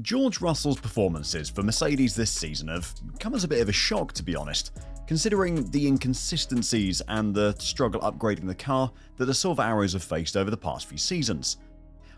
George Russell's performances for Mercedes this season have come as a bit of a shock, to be honest, considering the inconsistencies and the struggle upgrading the car that the Silver Arrows have faced over the past few seasons.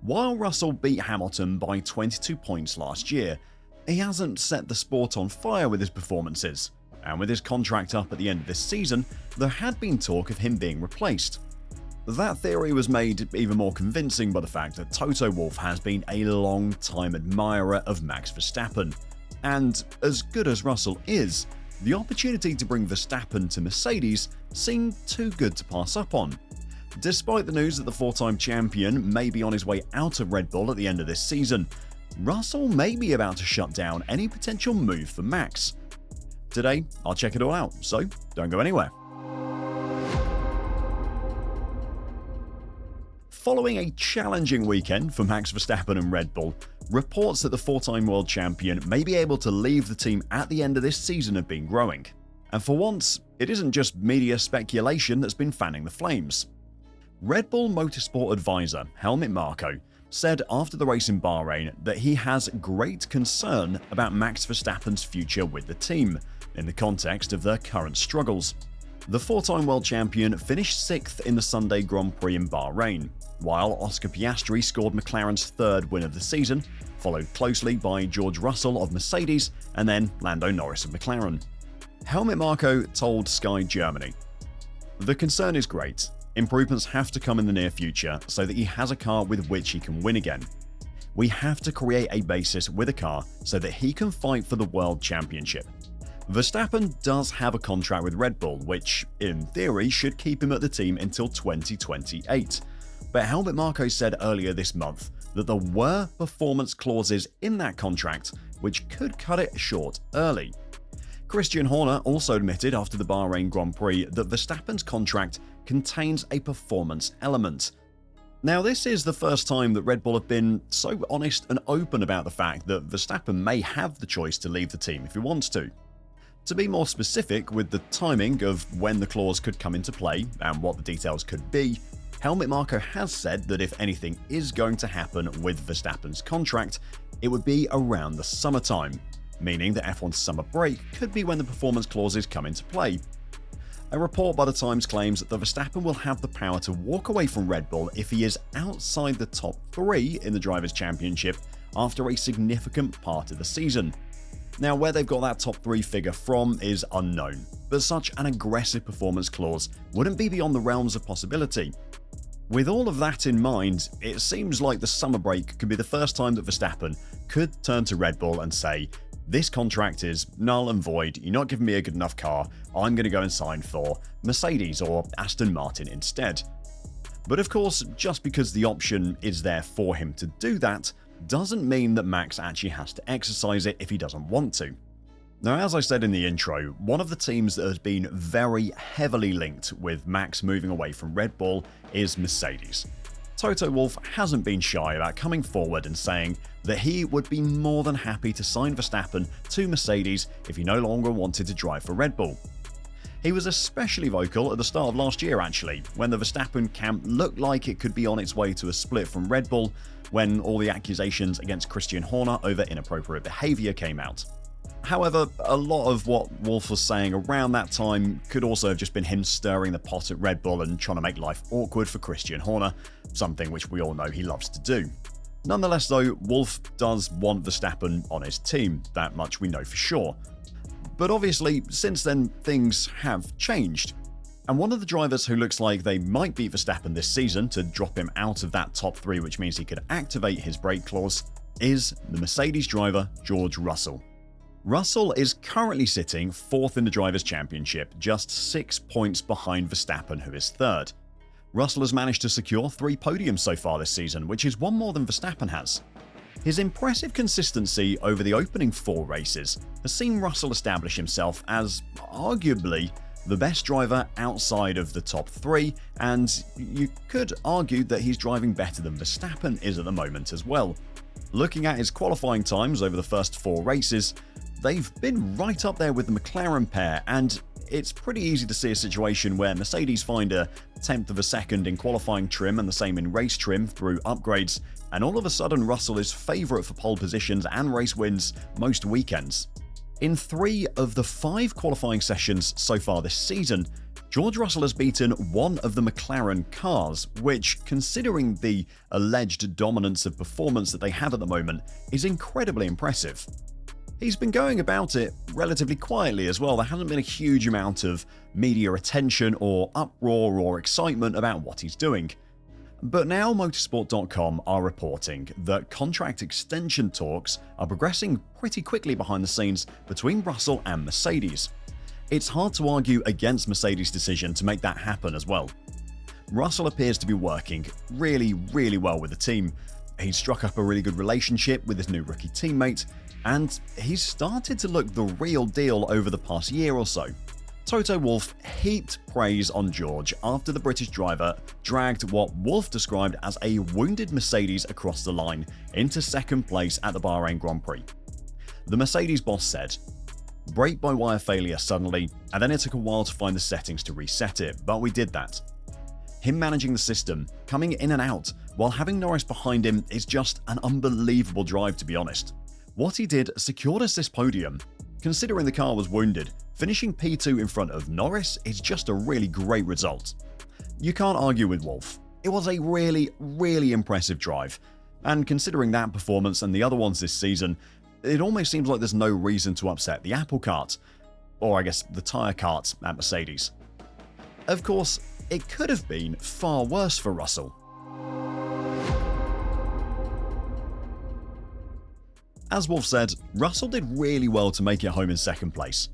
While Russell beat Hamilton by 22 points last year, he hasn't set the sport on fire with his performances, and with his contract up at the end of this season, there had been talk of him being replaced. That theory was made even more convincing by the fact that Toto Wolff has been a long-time admirer of Max Verstappen, and as good as Russell is, the opportunity to bring Verstappen to Mercedes seemed too good to pass up on. Despite the news that the four-time champion may be on his way out of Red Bull at the end of this season, Russell may be about to shut down any potential move for Max. Today, I'll check it all out, so don't go anywhere. Following a challenging weekend for Max Verstappen and Red Bull, reports that the four-time world champion may be able to leave the team at the end of this season have been growing. And for once, it isn't just media speculation that's been fanning the flames. Red Bull Motorsport advisor Helmut Marko said after the race in Bahrain that he has great concern about Max Verstappen's future with the team, in the context of their current struggles. The four-time world champion finished 6th in the Sunday Grand Prix in Bahrain, while Oscar Piastri scored McLaren's third win of the season, followed closely by George Russell of Mercedes and then Lando Norris of McLaren. Helmut Marko told Sky Germany, "The concern is great. Improvements have to come in the near future so that he has a car with which he can win again. We have to create a basis with a car so that he can fight for the World Championship. Verstappen does have a contract with Red Bull, which, in theory, should keep him at the team until 2028. But Helmut Marko said earlier this month that there were performance clauses in that contract which could cut it short early. Christian Horner also admitted after the Bahrain Grand Prix that Verstappen's contract contains a performance element. Now, this is the first time that Red Bull have been so honest and open about the fact that Verstappen may have the choice to leave the team if he wants to. To be more specific with the timing of when the clause could come into play and what the details could be, Helmut Marko has said that if anything is going to happen with Verstappen's contract, it would be around the summertime, meaning that F1's summer break could be when the performance clauses come into play. A report by The Times claims that Verstappen will have the power to walk away from Red Bull if he is outside the top 3 in the Drivers' Championship after a significant part of the season. Now, where they've got that top 3 figure from is unknown, but such an aggressive performance clause wouldn't be beyond the realms of possibility. With all of that in mind, it seems like the summer break could be the first time that Verstappen could turn to Red Bull and say, "This contract is null and void, you're not giving me a good enough car, I'm going to go and sign for Mercedes or Aston Martin instead." But of course, just because the option is there for him to do that, doesn't mean that Max actually has to exercise it if he doesn't want to. Now, as I said in the intro, one of the teams that has been very heavily linked with Max moving away from Red Bull is Mercedes. Toto Wolff hasn't been shy about coming forward and saying that he would be more than happy to sign Verstappen to Mercedes if he no longer wanted to drive for Red Bull. He was especially vocal at the start of last year actually, when the Verstappen camp looked like it could be on its way to a split from Red Bull when all the accusations against Christian Horner over inappropriate behaviour came out. However, a lot of what Wolff was saying around that time could also have just been him stirring the pot at Red Bull and trying to make life awkward for Christian Horner, something which we all know he loves to do. Nonetheless though, Wolff does want Verstappen on his team, that much we know for sure. But obviously, since then, things have changed. And one of the drivers who looks like they might beat Verstappen this season to drop him out of that top 3, which means he could activate his brake clause, is the Mercedes driver George Russell. Russell is currently sitting 4th in the Drivers' Championship, just 6 points behind Verstappen, who is 3rd. Russell has managed to secure 3 podiums so far this season, which is 1 more than Verstappen has. His impressive consistency over the opening 4 races has seen Russell establish himself as arguably the best driver outside of the top 3, and you could argue that he's driving better than Verstappen is at the moment as well. Looking at his qualifying times over the first 4 races, they've been right up there with the McLaren pair, and it's pretty easy to see a situation where Mercedes find a tenth of a second in qualifying trim and the same in race trim through upgrades, and all of a sudden Russell is favourite for pole positions and race wins most weekends. In 3 of the 5 qualifying sessions so far this season, George Russell has beaten one of the McLaren cars, which, considering the alleged dominance of performance that they have at the moment, is incredibly impressive. He's been going about it relatively quietly as well. There hasn't been a huge amount of media attention or uproar or excitement about what he's doing. But now Motorsport.com are reporting that contract extension talks are progressing pretty quickly behind the scenes between Russell and Mercedes. It's hard to argue against Mercedes' decision to make that happen as well. Russell appears to be working really well with the team. He's struck up a really good relationship with his new rookie teammate, and he's started to look the real deal over the past year or so. Toto Wolff heaped praise on George after the British driver dragged what Wolff described as a wounded Mercedes across the line into second place at the Bahrain Grand Prix. The Mercedes boss said, "Brake-by-wire failure suddenly, and then it took a while to find the settings to reset it, but we did that. Him managing the system, coming in and out, while having Norris behind him is just an unbelievable drive, to be honest. What he did secured us this podium. Considering the car was wounded, finishing P2 in front of Norris is just a really great result." You can't argue with Wolff. It was a really impressive drive, and considering that performance and the other ones this season, it almost seems like there's no reason to upset the apple cart, or I guess the tyre cart at Mercedes. Of course, it could have been far worse for Russell. As Wolff said, Russell did really well to make it home in second place.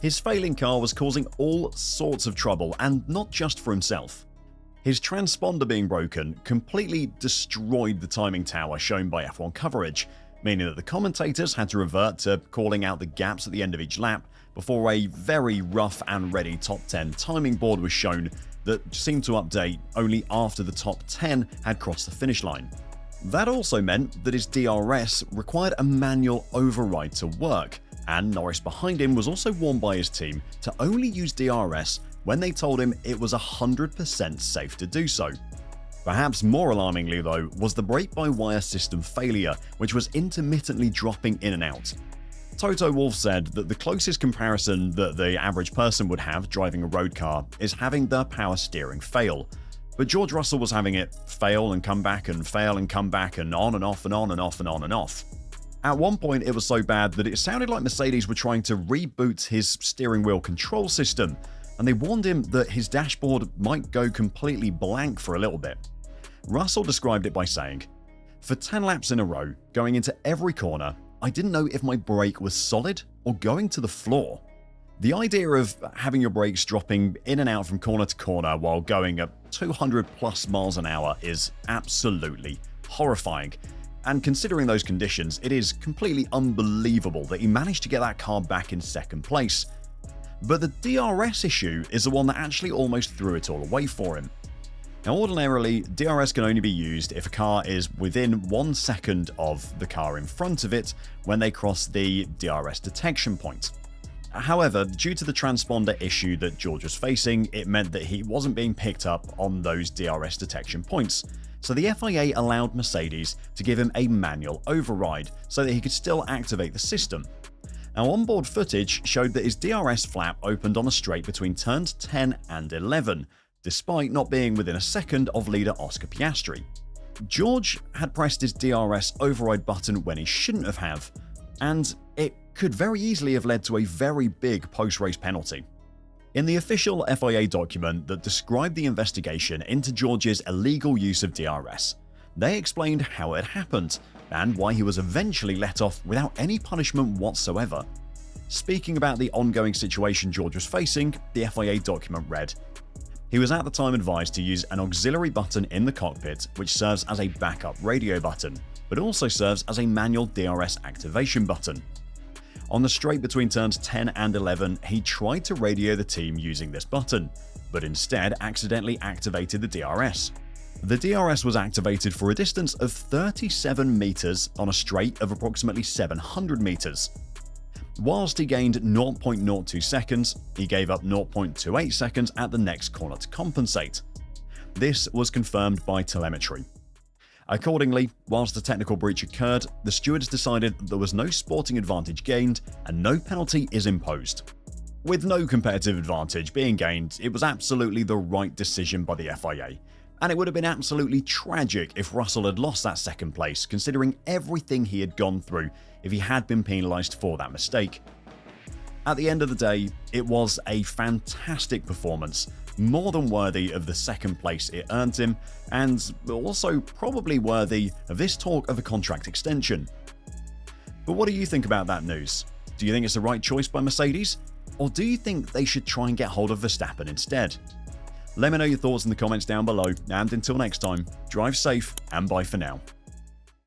His failing car was causing all sorts of trouble, and not just for himself. His transponder being broken completely destroyed the timing tower shown by F1 coverage, meaning that the commentators had to revert to calling out the gaps at the end of each lap before a very rough and ready top 10 timing board was shown that seemed to update only after the top 10 had crossed the finish line. That also meant that his DRS required a manual override to work, and Norris behind him was also warned by his team to only use DRS when they told him it was 100% safe to do so. Perhaps more alarmingly though was the brake-by-wire system failure, which was intermittently dropping in and out. Toto Wolff said that the closest comparison that the average person would have driving a road car is having the power steering fail. But George Russell was having it fail and come back and fail and come back and on and off and on and off and on and off. At one point it was so bad that it sounded like Mercedes were trying to reboot his steering wheel control system, and they warned him that his dashboard might go completely blank for a little bit. Russell described it by saying, "For 10 laps in a row, going into every corner, I didn't know if my brake was solid or going to the floor." The idea of having your brakes dropping in and out from corner to corner while going at 200 plus miles an hour is absolutely horrifying. And considering those conditions, it is completely unbelievable that he managed to get that car back in second place. But the DRS issue is the one that actually almost threw it all away for him. Now, ordinarily, DRS can only be used if a car is within 1 second of the car in front of it when they cross the DRS detection point. However, due to the transponder issue that George was facing, it meant that he wasn't being picked up on those DRS detection points. So the FIA allowed Mercedes to give him a manual override so that he could still activate the system. Now, onboard footage showed that his DRS flap opened on a straight between turns 10 and 11, despite not being within a second of leader Oscar Piastri. George had pressed his DRS override button when he shouldn't have, and it could very easily have led to a very big post-race penalty. In the official FIA document that described the investigation into George's illegal use of DRS, they explained how it happened and why he was eventually let off without any punishment whatsoever. Speaking about the ongoing situation George was facing, the FIA document read, "He was at the time advised to use an auxiliary button in the cockpit which serves as a backup radio button, but also serves as a manual DRS activation button. On the straight between turns 10 and 11, he tried to radio the team using this button, but instead accidentally activated the DRS. The DRS was activated for a distance of 37 meters on a straight of approximately 700 meters. Whilst he gained 0.02 seconds, he gave up 0.28 seconds at the next corner to compensate. This was confirmed by telemetry. Accordingly, whilst the technical breach occurred, the stewards decided that there was no sporting advantage gained and no penalty is imposed. With no competitive advantage being gained, it was absolutely the right decision by the FIA, and it would have been absolutely tragic if Russell had lost that second place, considering everything he had gone through if he had been penalised for that mistake. At the end of the day, it was a fantastic performance, more than worthy of the second place it earned him, and also probably worthy of this talk of a contract extension. But what do you think about that news? Do you think it's the right choice by Mercedes? Or do you think they should try and get hold of Verstappen instead? Let me know your thoughts in the comments down below, and until next time, drive safe and bye for now.